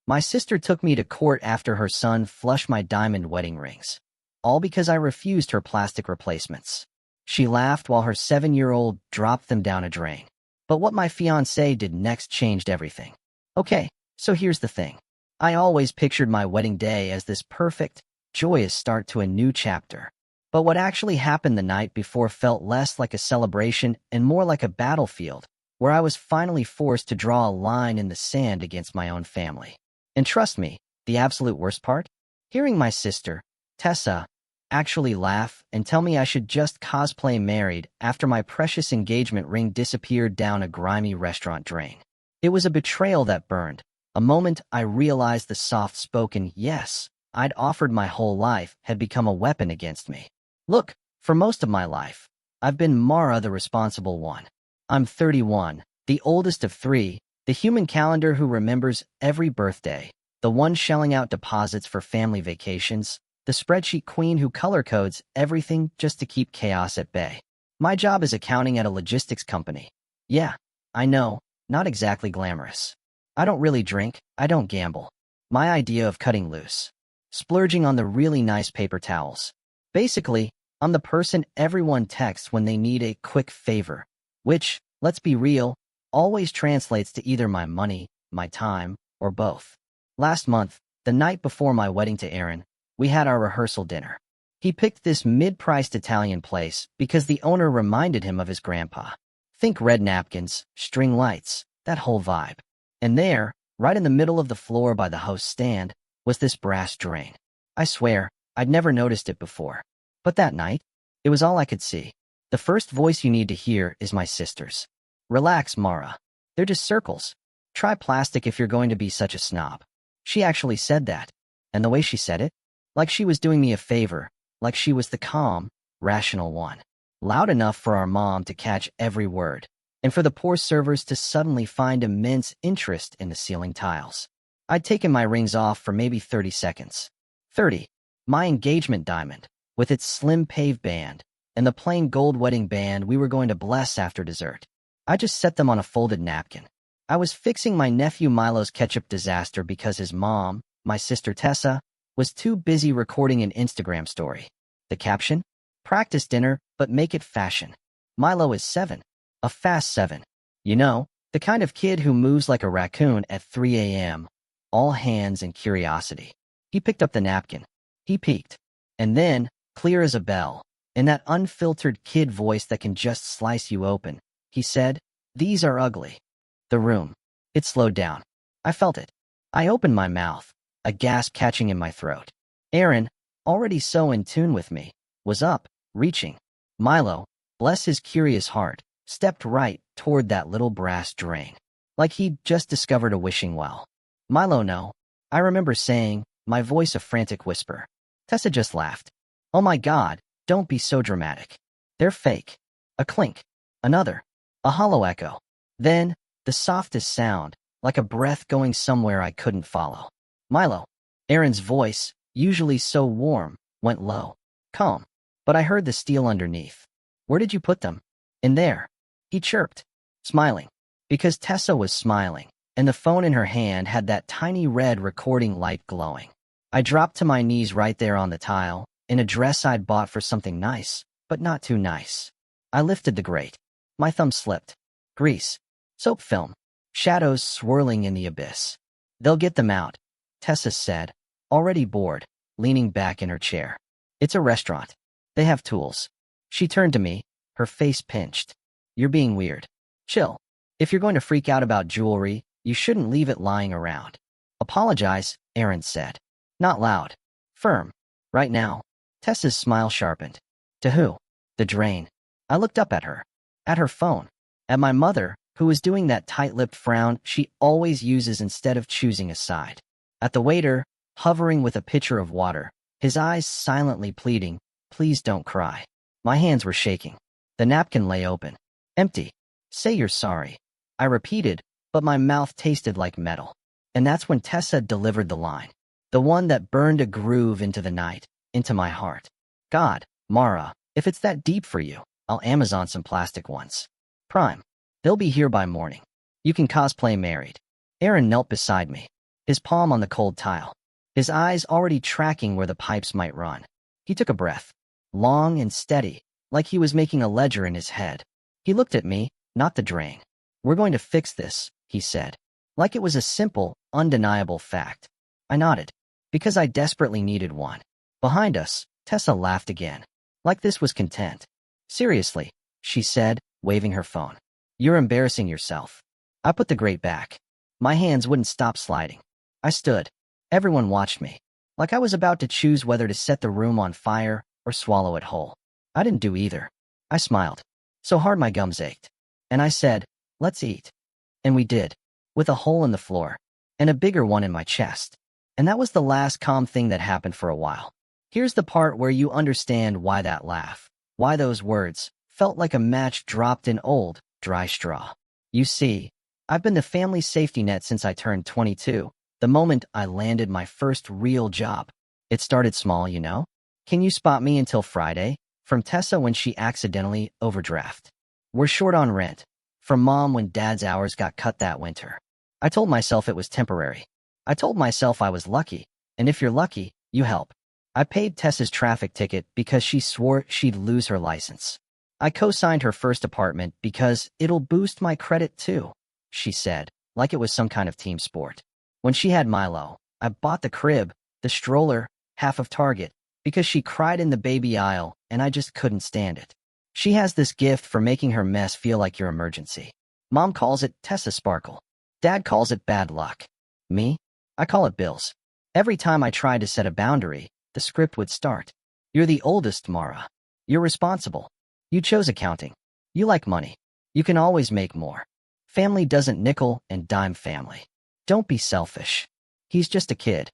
My sister took me to court after her son flushed my diamond wedding rings, all because I refused her plastic replacements. She laughed while her 7-year-old dropped them down a drain. But what my fiancé did next changed everything. Okay, so here's the thing. I always pictured my wedding day as this perfect, joyous start to a new chapter. But what actually happened the night before felt less like a celebration and more like a battlefield, where I was finally forced to draw a line in the sand against my own family. And trust me, the absolute worst part? Hearing my sister, Tessa, actually laugh and tell me I should just cosplay married after my precious engagement ring disappeared down a grimy restaurant drain. It was a betrayal that burned, a moment I realized the soft-spoken yes I'd offered my whole life had become a weapon against me. Look, for most of my life, I've been Mara the responsible one. I'm 31, the oldest of 3, the human calendar who remembers every birthday, the one shelling out deposits for family vacations, the spreadsheet queen who color codes everything just to keep chaos at bay. My job is accounting at a logistics company. Yeah, I know, not exactly glamorous. I don't really drink, I don't gamble. My idea of cutting loose. Splurging on the really nice paper towels. Basically, I'm the person everyone texts when they need a quick favor, which, let's be real, always translates to either my money, my time, or both. Last month, the night before my wedding to Aaron, we had our rehearsal dinner. He picked this mid-priced Italian place because the owner reminded him of his grandpa. Think red napkins, string lights, that whole vibe. And there, right in the middle of the floor by the host's stand, was this brass drain. I swear, I'd never noticed it before. But that night, it was all I could see. The first voice you need to hear is my sister's. Relax, Mara. They're just circles. Try plastic if you're going to be such a snob. She actually said that. And the way she said it? Like she was doing me a favor, like she was the calm, rational one. Loud enough for our mom to catch every word, and for the poor servers to suddenly find immense interest in the ceiling tiles. I'd taken my rings off for maybe 30 seconds. 30. My engagement diamond, with its slim pave band, and the plain gold wedding band we were going to bless after dessert. I just set them on a folded napkin. I was fixing my nephew Milo's ketchup disaster because his mom, my sister Tessa, was too busy recording an Instagram story. The caption? Practice dinner, but make it fashion. Milo is 7. A fast 7. You know, the kind of kid who moves like a raccoon at 3 a.m., all hands and curiosity. He picked up the napkin. He peeked. And then, clear as a bell, in that unfiltered kid voice that can just slice you open, he said, "These are ugly." The room. It slowed down. I felt it. I opened my mouth, a gasp catching in my throat. Aaron, already so in tune with me, was up, reaching. Milo, bless his curious heart, stepped right toward that little brass drain, like he'd just discovered a wishing well. Milo, no. I remember saying, my voice a frantic whisper. Tessa just laughed. Oh my God, don't be so dramatic. They're fake. A clink. Another. A hollow echo. Then, the softest sound, like a breath going somewhere I couldn't follow. Milo. Aaron's voice, usually so warm, went low. Calm. But I heard the steel underneath. Where did you put them? In there. He chirped, smiling. Because Tessa was smiling, and the phone in her hand had that tiny red recording light glowing. I dropped to my knees right there on the tile, in a dress I'd bought for something nice, but not too nice. I lifted the grate. My thumb slipped. Grease. Soap film. Shadows swirling in the abyss. They'll get them out, Tessa said, already bored, leaning back in her chair. It's a restaurant. They have tools. She turned to me, her face pinched. You're being weird. Chill. If you're going to freak out about jewelry, you shouldn't leave it lying around. Apologize, Aaron said. Not loud. Firm. Right now. Tessa's smile sharpened. To who? The drain. I looked up at her. At her phone. At my mother, who was doing that tight-lipped frown she always uses instead of choosing a side. At the waiter, hovering with a pitcher of water, his eyes silently pleading, please don't cry. My hands were shaking. The napkin lay open. Empty. Say you're sorry. I repeated, but my mouth tasted like metal. And that's when Tessa delivered the line. The one that burned a groove into the night, into my heart. God, Mara, if it's that deep for you, I'll Amazon some plastic ones. Prime. They'll be here by morning. You can cosplay married. Aaron knelt beside me. his palm on the cold tile, his eyes already tracking where the pipes might run. He took a breath, long and steady, like he was making a ledger in his head. He looked at me, not the drain. "We're going to fix this," he said, like it was a simple, undeniable fact. I nodded, because I desperately needed one. Behind us, Tessa laughed again, like this was content. "Seriously," she said, waving her phone. "You're embarrassing yourself." I put the grate back. My hands wouldn't stop sliding. I stood. Everyone watched me, like I was about to choose whether to set the room on fire or swallow it whole. I didn't do either. I smiled, so hard my gums ached. And I said, "Let's eat." And we did, with a hole in the floor, and a bigger one in my chest. And that was the last calm thing that happened for a while. Here's the part where you understand why that laugh, why those words, felt like a match dropped in old, dry straw. You see, I've been the family safety net since I turned 22, the moment I landed my first real job. It started small, you know? "Can you spot me until Friday?" From Tessa when she accidentally overdraft. "We're short on rent." From Mom when Dad's hours got cut that winter. I told myself it was temporary. I told myself I was lucky, and if you're lucky, you help. I paid Tessa's traffic ticket because she swore she'd lose her license. I co-signed her first apartment because it'll boost my credit too, she said, like it was some kind of team sport. When she had Milo, I bought the crib, the stroller, half of Target, because she cried in the baby aisle and I just couldn't stand it. She has this gift for making her mess feel like your emergency. Mom calls it Tessa Sparkle. Dad calls it bad luck. Me? I call it bills. Every time I tried to set a boundary, the script would start. "You're the oldest, Mara. You're responsible. You chose accounting. You like money. You can always make more. Family doesn't nickel and dime family. Don't be selfish. He's just a kid.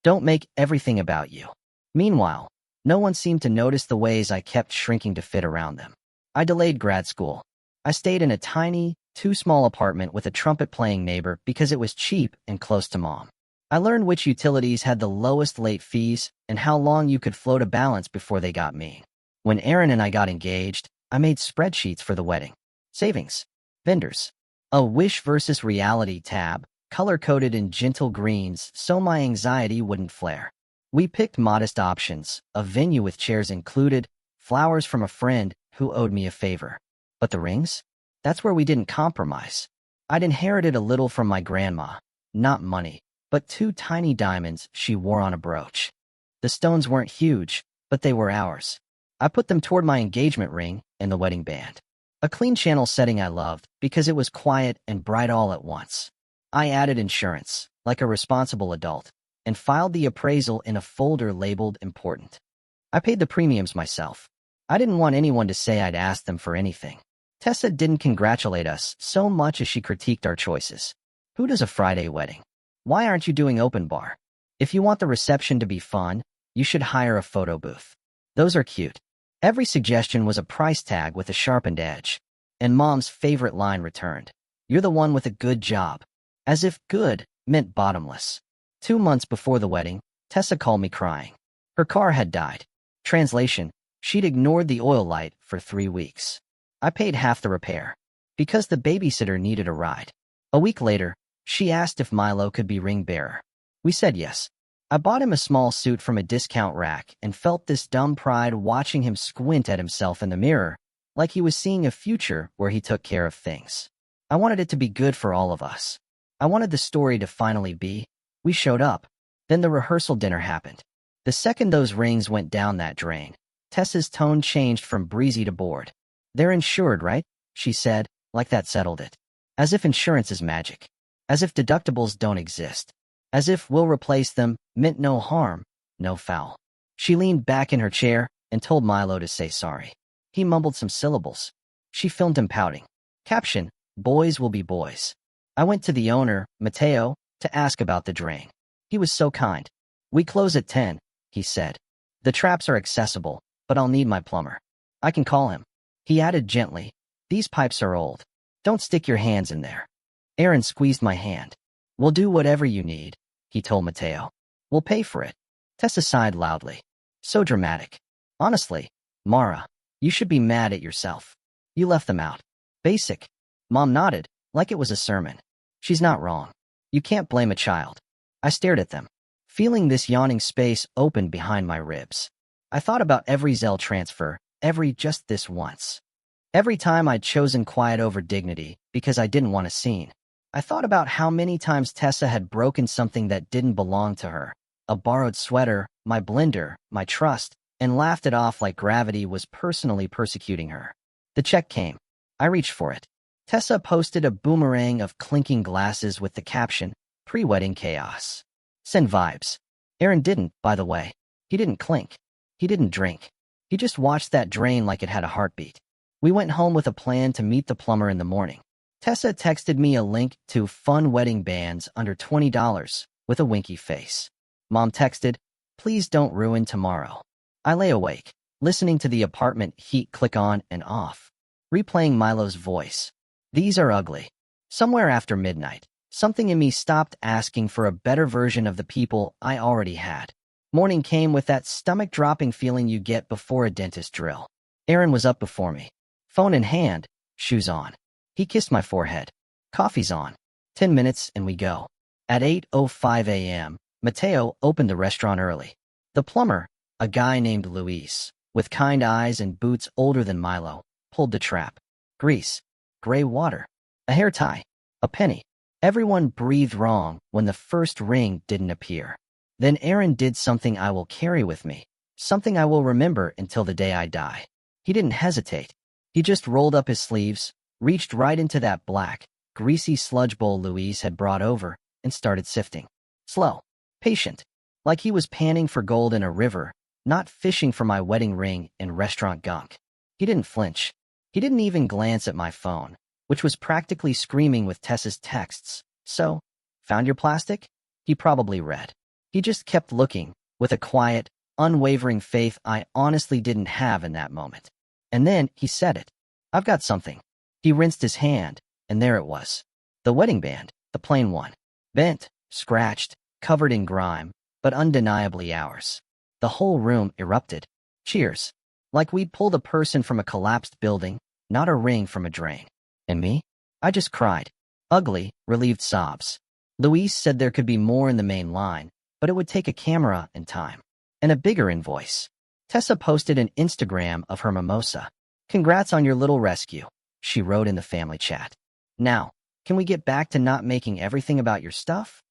Don't make everything about you." Meanwhile, no one seemed to notice the ways I kept shrinking to fit around them. I delayed grad school. I stayed in a tiny, too-small apartment with a trumpet-playing neighbor because it was cheap and close to Mom. I learned which utilities had the lowest late fees and how long you could float a balance before they got mean. When Aaron and I got engaged, I made spreadsheets for the wedding. Savings. Vendors. A wish versus reality tab, color-coded in gentle greens so my anxiety wouldn't flare. We picked modest options, a venue with chairs included, flowers from a friend who owed me a favor. But the rings? That's where we didn't compromise. I'd inherited a little from my grandma, not money, but 2 tiny diamonds she wore on a brooch. The stones weren't huge, but they were ours. I put them toward my engagement ring and the wedding band. A clean channel setting I loved because it was quiet and bright all at once. I added insurance, like a responsible adult, and filed the appraisal in a folder labeled important. I paid the premiums myself. I didn't want anyone to say I'd asked them for anything. Tessa didn't congratulate us so much as she critiqued our choices. "Who does a Friday wedding? Why aren't you doing open bar? If you want the reception to be fun, you should hire a photo booth. Those are cute." Every suggestion was a price tag with a sharpened edge. And Mom's favorite line returned. "You're the one with a good job." As if good meant bottomless. 2 months before the wedding, Tessa called me crying. Her car had died. Translation, she'd ignored the oil light for 3 weeks. I paid half the repair, because the babysitter needed a ride. A week later, she asked if Milo could be ring bearer. We said yes. I bought him a small suit from a discount rack and felt this dumb pride watching him squint at himself in the mirror, like he was seeing a future where he took care of things. I wanted it to be good for all of us. I wanted the story to finally be, we showed up. Then the rehearsal dinner happened. The second those rings went down that drain, Tessa's tone changed from breezy to bored. "They're insured, right?" she said, like that settled it. As if insurance is magic. As if deductibles don't exist. As if "we'll replace them" meant no harm, no foul. She leaned back in her chair and told Milo to say sorry. He mumbled some syllables. She filmed him pouting. Caption, "Boys will be boys." I went to the owner, Matteo, to ask about the drain. He was so kind. "We close at 10, he said. "The traps are accessible, but I'll need my plumber. I can call him." He added gently, "These pipes are old. Don't stick your hands in there." Aaron squeezed my hand. "We'll do whatever you need," he told Matteo. "We'll pay for it." Tessa sighed loudly. So dramatic. Honestly, Mara, you should be mad at yourself. You left them out. Basic. Mom nodded, like it was a sermon. She's not wrong. You can't blame a child. I stared at them, feeling this yawning space open behind my ribs. I thought about every Zelle transfer, every just this once. Every time I'd chosen quiet over dignity because I didn't want a scene. I thought about how many times Tessa had broken something that didn't belong to her. A borrowed sweater, my blender, my trust, and laughed it off like gravity was personally persecuting her. The check came. I reached for it. Tessa posted a boomerang of clinking glasses with the caption, "Pre-wedding chaos." Send vibes. Aaron didn't, by the way. He didn't clink. He didn't drink. He just watched that drain like it had a heartbeat. We went home with a plan to meet the plumber in the morning. Tessa texted me a link to fun wedding bands under $20 with a winky face. Mom texted, "Please don't ruin tomorrow." I lay awake, listening to the apartment heat click on and off, replaying Milo's voice. These are ugly. Somewhere after midnight, something in me stopped asking for a better version of the people I already had. Morning came with that stomach-dropping feeling you get before a dentist drill. Aaron was up before me. Phone in hand, shoes on. He kissed my forehead. Coffee's on. 10 minutes and we go. At 8:05 a.m., Mateo opened the restaurant early. The plumber, a guy named Luis, with kind eyes and boots older than Milo, pulled the trap. Grease, gray water, a hair tie, a penny. Everyone breathed wrong when the first ring didn't appear. Then Aaron did something I will carry with me, something I will remember until the day I die. He didn't hesitate. He just rolled up his sleeves, reached right into that black, greasy sludge bowl Luis had brought over, and started sifting. Slow, patient, like he was panning for gold in a river, not fishing for my wedding ring in restaurant gunk. He didn't flinch. He didn't even glance at my phone, which was practically screaming with Tessa's texts. So, found your plastic? He probably read. He just kept looking, with a quiet, unwavering faith I honestly didn't have in that moment. And then he said it. I've got something. He rinsed his hand, and there it was. The wedding band, the plain one. Bent, scratched, covered in grime, but undeniably ours. The whole room erupted. Cheers. Like we'd pulled a person from a collapsed building, not a ring from a drain. And me? I just cried. Ugly, relieved sobs. Luis said there could be more in the main line, but it would take a camera and time. And a bigger invoice. Tessa posted an Instagram of her mimosa. "Congrats on your little rescue," she wrote in the family chat. "Now, can we get back to not making everything about your stuff?"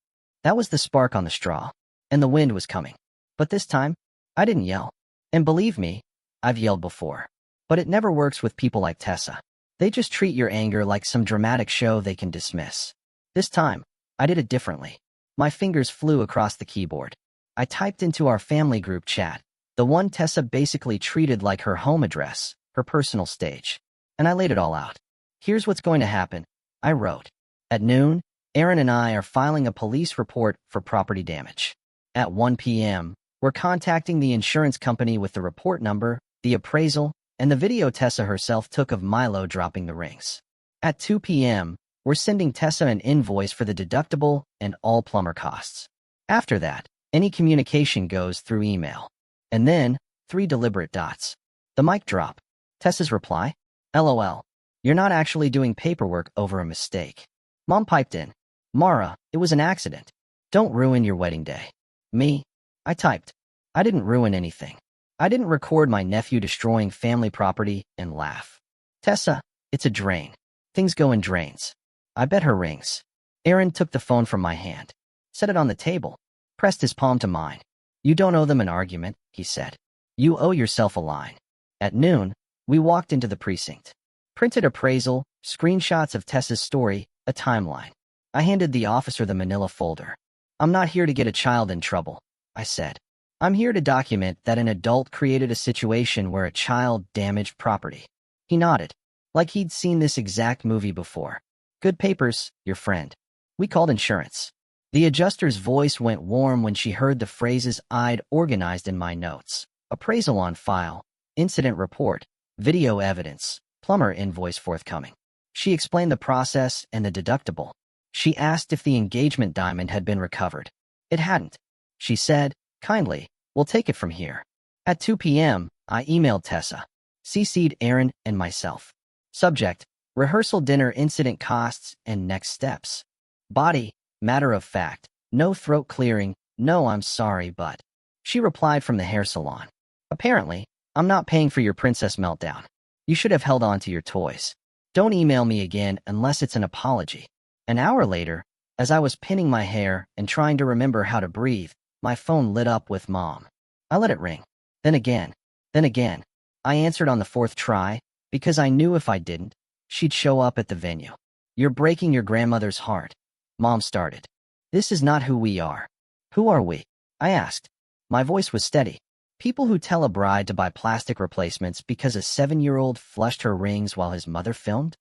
That was the spark on the straw, and the wind was coming. But this time, I didn't yell. And believe me, I've yelled before. But it never works with people like Tessa. They just treat your anger like some dramatic show they can dismiss. This time, I did it differently. My fingers flew across the keyboard. I typed into our family group chat, the one Tessa basically treated like her home address, her personal stage. And I laid it all out. "Here's what's going to happen," I wrote. "At noon, Aaron and I are filing a police report for property damage. At 1 p.m., we're contacting the insurance company with the report number, the appraisal, and the video Tessa herself took of Milo dropping the rings. At 2 p.m., we're sending Tessa an invoice for the deductible and all plumber costs. After that, any communication goes through email." And then, 3 deliberate dots. The mic drop. Tessa's reply? "LOL. You're not actually doing paperwork over a mistake." Mom piped in. "Mara, it was an accident. Don't ruin your wedding day." Me? I typed. "I didn't ruin anything. I didn't record my nephew destroying family property and laugh." "Tessa, it's a drain. Things go in drains." I bet her rings. Aaron took the phone from my hand, set it on the table, pressed his palm to mine. "You don't owe them an argument," he said. "You owe yourself a line." At noon, we walked into the precinct. Printed appraisal, screenshots of Tessa's story, a timeline. I handed the officer the manila folder. "I'm not here to get a child in trouble," I said. "I'm here to document that an adult created a situation where a child damaged property." He nodded, like he'd seen this exact movie before. "Good papers, your friend." We called insurance. The adjuster's voice went warm when she heard the phrases I'd organized in my notes. Appraisal on file, incident report, video evidence, plumber invoice forthcoming. She explained the process and the deductible. She asked if the engagement diamond had been recovered. It hadn't. She said, kindly, "We'll take it from here." At 2 p.m., I emailed Tessa, CC'd Aaron and myself. Subject, rehearsal dinner incident costs and next steps. Body, matter of fact, No throat clearing, no I'm sorry but. She replied from the hair salon. Apparently, I'm not paying for your princess meltdown. You should have held on to your toys. Don't email me again unless it's an apology. An hour later, as I was pinning my hair and trying to remember how to breathe, my phone lit up with Mom. I let it ring. Then again. Then again. I answered on the fourth try, because I knew if I didn't, she'd show up at the venue. You're breaking your grandmother's heart. Mom started. This is not who we are. Who are we? I asked. My voice was steady. People who tell a bride to buy plastic replacements because a 7-year-old flushed her rings while his mother filmed?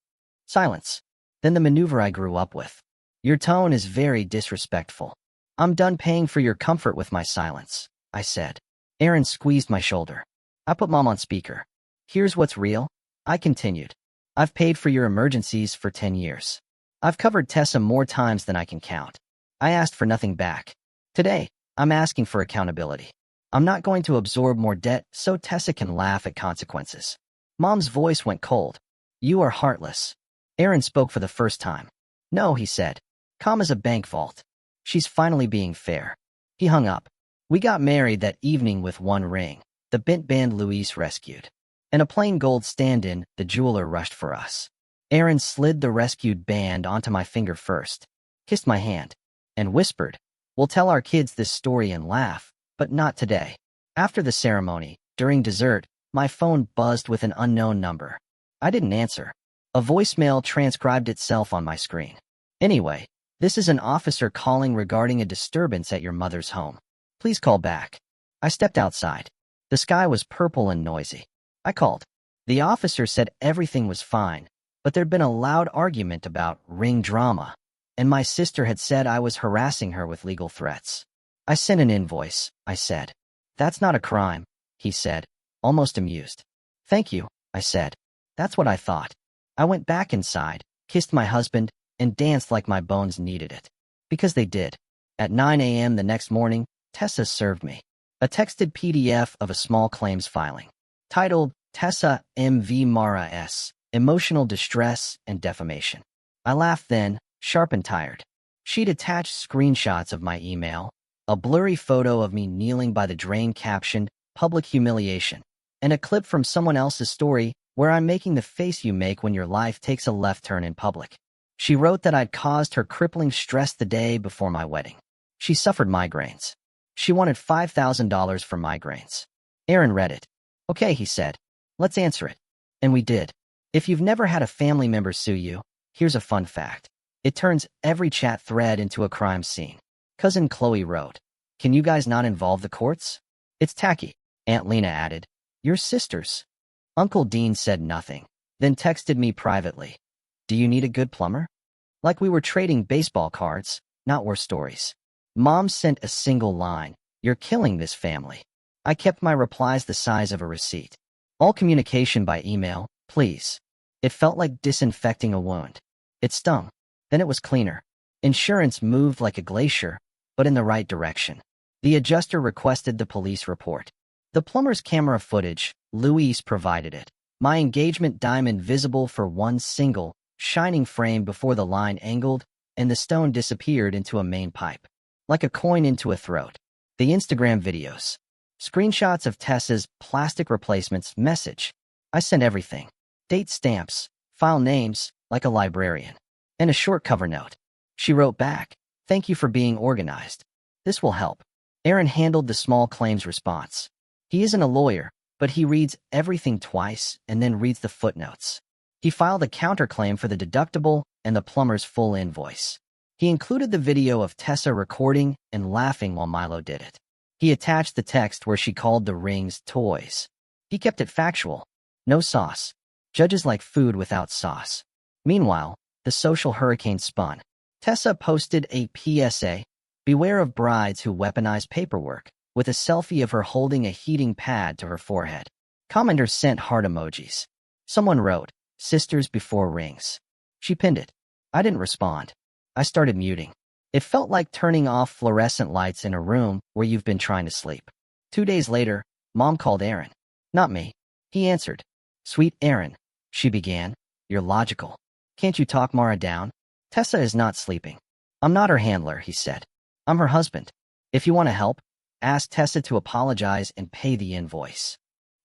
Silence. Then the maneuver I grew up with. Your tone is very disrespectful. I'm done paying for your comfort with my silence, I said. Aaron squeezed my shoulder. I put Mom on speaker. Here's what's real, I continued. I've paid for your emergencies for 10 years. I've covered Tessa more times than I can count. I asked for nothing back. Today, I'm asking for accountability. I'm not going to absorb more debt so Tessa can laugh at consequences. Mom's voice went cold. You are heartless. Aaron spoke for the first time. No, he said. Calm as a bank vault. She's finally being fair. He hung up. We got married that evening with one ring, the bent band Luis rescued. And a plain gold stand-in, the jeweler rushed for us. Aaron slid the rescued band onto my finger first, kissed my hand, and whispered, We'll tell our kids this story and laugh, but not today. After the ceremony, during dessert, my phone buzzed with an unknown number. I didn't answer. A voicemail transcribed itself on my screen. Anyway, this is an officer calling regarding a disturbance at your mother's home. Please call back. I stepped outside. The sky was purple and noisy. I called. The officer said everything was fine, but there'd been a loud argument about ring drama, and my sister had said I was harassing her with legal threats. I sent an invoice, I said. That's not a crime, he said, almost amused. Thank you, I said. That's what I thought. I went back inside, kissed my husband, and danced like my bones needed it. Because they did. At 9 a.m. the next morning, Tessa served me a texted PDF of a small claims filing, titled Tessa M.V. Mara S. Emotional Distress and Defamation. I laughed then, sharp and tired. She'd attached screenshots of my email, a blurry photo of me kneeling by the drain captioned, Public Humiliation, and a clip from someone else's story where I'm making the face you make when your life takes a left turn in public. She wrote that I'd caused her crippling stress the day before my wedding. She suffered migraines. She wanted $5,000 for migraines. Aaron read it. Okay, he said. Let's answer it. And we did. If you've never had a family member sue you, here's a fun fact. It turns every chat thread into a crime scene. Cousin Chloe wrote, Can you guys not involve the courts? It's tacky. Aunt Lena added, You're sisters. Uncle Dean said nothing, then texted me privately. Do you need a good plumber? Like we were trading baseball cards, not war stories. Mom sent a single line, You're killing this family. I kept my replies the size of a receipt. All communication by email, please. It felt like disinfecting a wound. It stung. Then it was cleaner. Insurance moved like a glacier, but in the right direction. The adjuster requested the police report. The plumber's camera footage, Luis provided it. My engagement diamond visible for one single, shining frame before the line angled, and the stone disappeared into a main pipe. Like a coin into a throat. The Instagram videos. Screenshots of Tessa's plastic replacements message. I sent everything. Date stamps, file names, like a librarian. And a short cover note. She wrote back, Thank you for being organized. This will help. Aaron handled the small claims response. He isn't a lawyer, but he reads everything twice and then reads the footnotes. He filed a counterclaim for the deductible and the plumber's full invoice. He included the video of Tessa recording and laughing while Milo did it. He attached the text where she called the rings toys. He kept it factual. No sauce. Judges like food without sauce. Meanwhile, the social hurricane spun. Tessa posted a PSA, Beware of brides who weaponize paperwork, with a selfie of her holding a heating pad to her forehead. Commenters sent heart emojis. Someone wrote, Sisters before rings. She pinned it. I didn't respond. I started muting. It felt like turning off fluorescent lights in a room where you've been trying to sleep. 2 days later, Mom called Aaron. Not me. He answered. Sweet Aaron, she began. You're logical. Can't you talk Mara down? Tessa is not sleeping. I'm not her handler, he said. I'm her husband. If you want to help, ask Tessa to apologize and pay the invoice.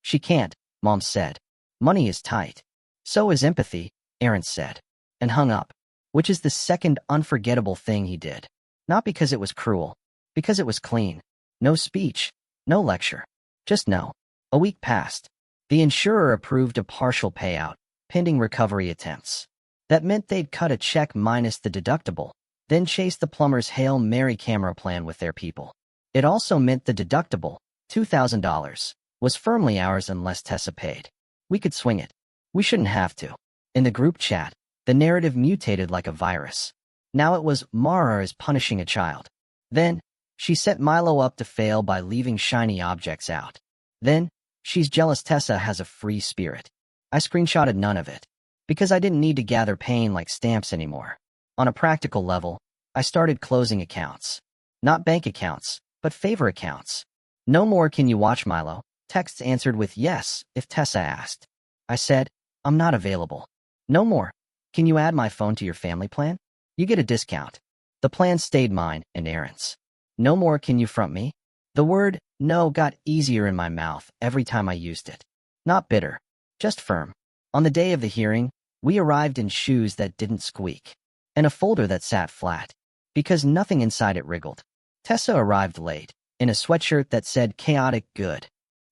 She can't, Mom said. Money is tight. So is empathy, Aaron said, and hung up, which is the second unforgettable thing he did. Not because it was cruel, because it was clean. No speech, no lecture, just no. A week passed. The insurer approved a partial payout, pending recovery attempts. That meant they'd cut a check minus the deductible, then chase the plumber's Hail Mary camera plan with their people. It also meant the deductible, $2,000, was firmly ours unless Tessa paid. We could swing it. We shouldn't have to. In the group chat, the narrative mutated like a virus. Now it was Mara is punishing a child. Then, she set Milo up to fail by leaving shiny objects out. Then, she's jealous Tessa has a free spirit. I screenshotted none of it, because I didn't need to gather pain like stamps anymore. On a practical level, I started closing accounts. Not bank accounts, but favor accounts. No more can you watch Milo. Texts answered with yes if Tessa asked. I said, I'm not available. No more. Can you add my phone to your family plan? You get a discount. The plan stayed mine and Aaron's. No more can you front me? The word no got easier in my mouth every time I used it. Not bitter, just firm. On the day of the hearing, we arrived in shoes that didn't squeak, and a folder that sat flat, because nothing inside it wriggled. Tessa arrived late, in a sweatshirt that said chaotic good.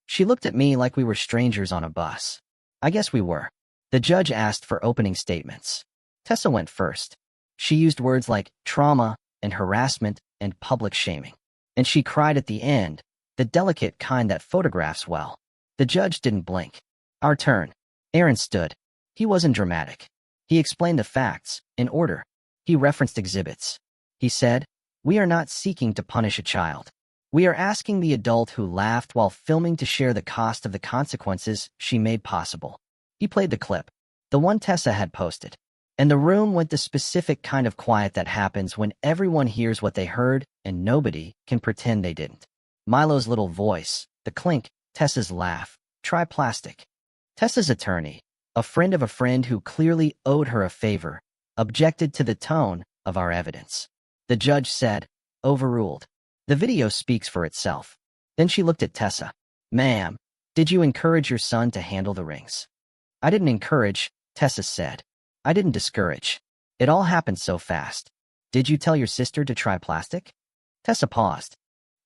She looked at me like we were strangers on a bus. I guess we were. The judge asked for opening statements. Tessa went first. She used words like trauma and harassment and public shaming. And she cried at the end, the delicate kind that photographs well. The judge didn't blink. Our turn. Aaron stood. He wasn't dramatic. He explained the facts, in order. He referenced exhibits. He said, we are not seeking to punish a child. We are asking the adult who laughed while filming to share the cost of the consequences she made possible. He played the clip, the one Tessa had posted, and the room went the specific kind of quiet that happens when everyone hears what they heard and nobody can pretend they didn't. Milo's little voice, the clink, Tessa's laugh, try plastic. Tessa's attorney, a friend of a friend who clearly owed her a favor, objected to the tone of our evidence. The judge said, overruled. The video speaks for itself. Then she looked at Tessa. Ma'am, did you encourage your son to handle the rings? I didn't encourage, Tessa said. I didn't discourage. It all happened so fast. Did you tell your sister to try plastic? Tessa paused.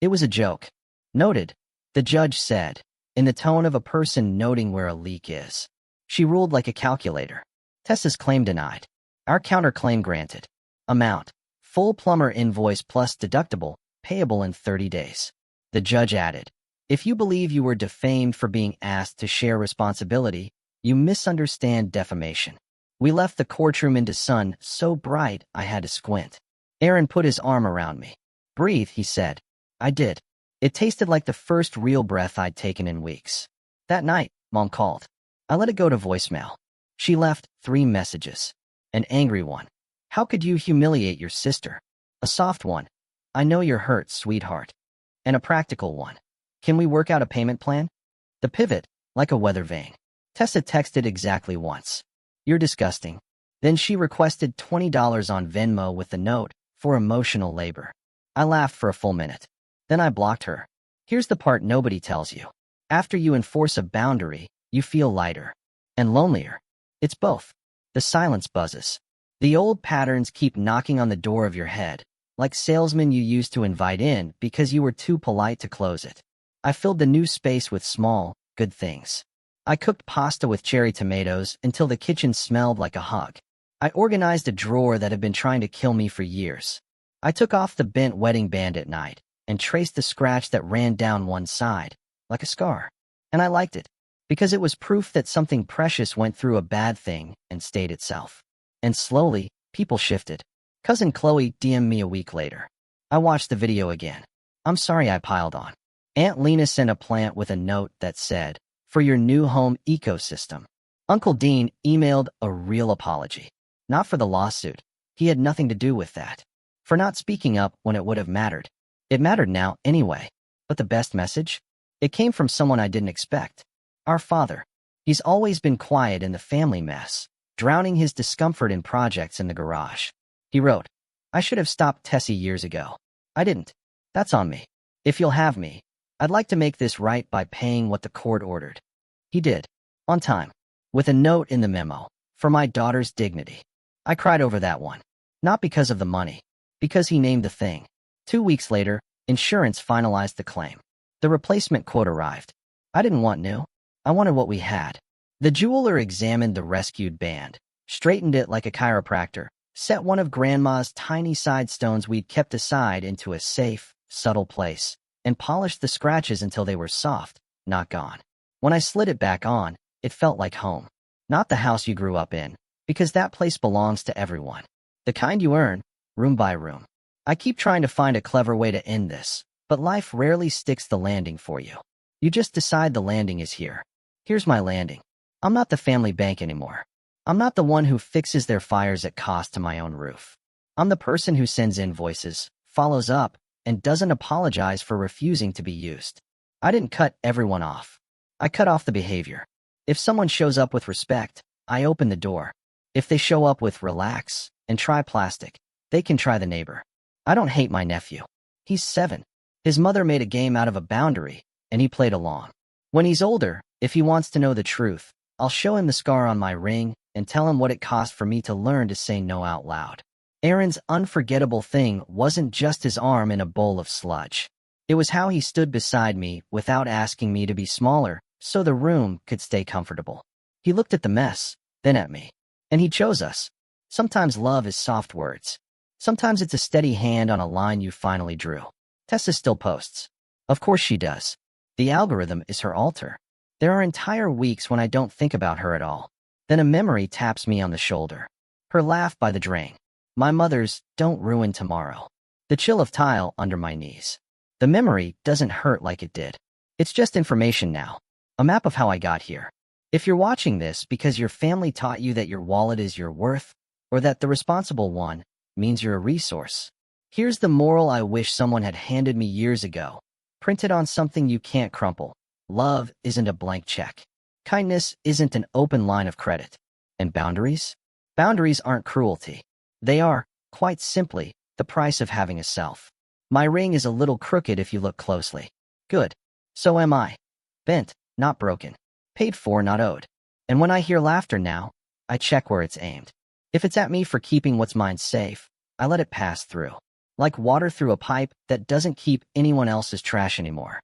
It was a joke. Noted, the judge said, in the tone of a person noting where a leak is. She ruled like a calculator. Tessa's claim denied. Our counterclaim granted. Amount, full plumber invoice plus deductible, payable in 30 days. The judge added, if you believe you were defamed for being asked to share responsibility, you misunderstand defamation. We left the courtroom into sun so bright I had to squint. Aaron put his arm around me. Breathe, he said. I did. It tasted like the first real breath I'd taken in weeks. That night, Mom called. I let it go to voicemail. She left 3 messages. An angry one. How could you humiliate your sister? A soft one. I know you're hurt, sweetheart. And a practical one. Can we work out a payment plan? The pivot, like a weather vane. Tessa texted exactly once. You're disgusting. Then she requested $20 on Venmo with the note, for emotional labor. I laughed for a full minute. Then I blocked her. Here's the part nobody tells you. After you enforce a boundary, you feel lighter. And lonelier. It's both. The silence buzzes. The old patterns keep knocking on the door of your head, like salesmen you used to invite in because you were too polite to close it. I filled the new space with small, good things. I cooked pasta with cherry tomatoes until the kitchen smelled like a hug. I organized a drawer that had been trying to kill me for years. I took off the bent wedding band at night and traced the scratch that ran down one side, like a scar. And I liked it, because it was proof that something precious went through a bad thing and stayed itself. And slowly, people shifted. Cousin Chloe DM'd me a week later. I watched the video again. I'm sorry I piled on. Aunt Lena sent a plant with a note that said, for your new home ecosystem. Uncle Dean emailed a real apology. Not for the lawsuit. He had nothing to do with that. For not speaking up when it would have mattered. It mattered now anyway. But the best message? It came from someone I didn't expect. Our father. He's always been quiet in the family mess, drowning his discomfort in projects in the garage. He wrote, I should have stopped Tessie years ago. I didn't. That's on me. If you'll have me, I'd like to make this right by paying what the court ordered. He did. On time. With a note in the memo. For my daughter's dignity. I cried over that one. Not because of the money. Because he named the thing. 2 weeks later, insurance finalized the claim. The replacement quote arrived. I didn't want new. I wanted what we had. The jeweler examined the rescued band, straightened it like a chiropractor, set one of Grandma's tiny side stones we'd kept aside into a safe, subtle place, and polished the scratches until they were soft, not gone. When I slid it back on, it felt like home. Not the house you grew up in, because that place belongs to everyone. The kind you earn, room by room. I keep trying to find a clever way to end this, but life rarely sticks the landing for you. You just decide the landing is here. Here's my landing. I'm not the family bank anymore. I'm not the one who fixes their fires at cost to my own roof. I'm the person who sends invoices, follows up, and doesn't apologize for refusing to be used. I didn't cut everyone off. I cut off the behavior. If someone shows up with respect, I open the door. If they show up with relax and try plastic, they can try the neighbor. I don't hate my nephew. He's 7. His mother made a game out of a boundary, and he played along. When he's older, if he wants to know the truth, I'll show him the scar on my ring and tell him what it cost for me to learn to say no out loud. Aaron's unforgettable thing wasn't just his arm in a bowl of sludge. It was how he stood beside me without asking me to be smaller so the room could stay comfortable. He looked at the mess, then at me. And he chose us. Sometimes love is soft words. Sometimes it's a steady hand on a line you finally drew. Tessa still posts. Of course she does. The algorithm is her altar. There are entire weeks when I don't think about her at all. Then a memory taps me on the shoulder. Her laugh by the drain. My mother's "don't ruin tomorrow." The chill of tile under my knees. The memory doesn't hurt like it did. It's just information now. A map of how I got here. If you're watching this because your family taught you that your wallet is your worth, or that the responsible one means you're a resource, here's the moral I wish someone had handed me years ago, printed on something you can't crumple. Love isn't a blank check. Kindness isn't an open line of credit. And boundaries? Boundaries aren't cruelty. They are, quite simply, the price of having a self. My ring is a little crooked if you look closely. Good. So am I. Bent, not broken. Paid for, not owed. And when I hear laughter now, I check where it's aimed. If it's at me for keeping what's mine safe, I let it pass through. Like water through a pipe that doesn't keep anyone else's trash anymore.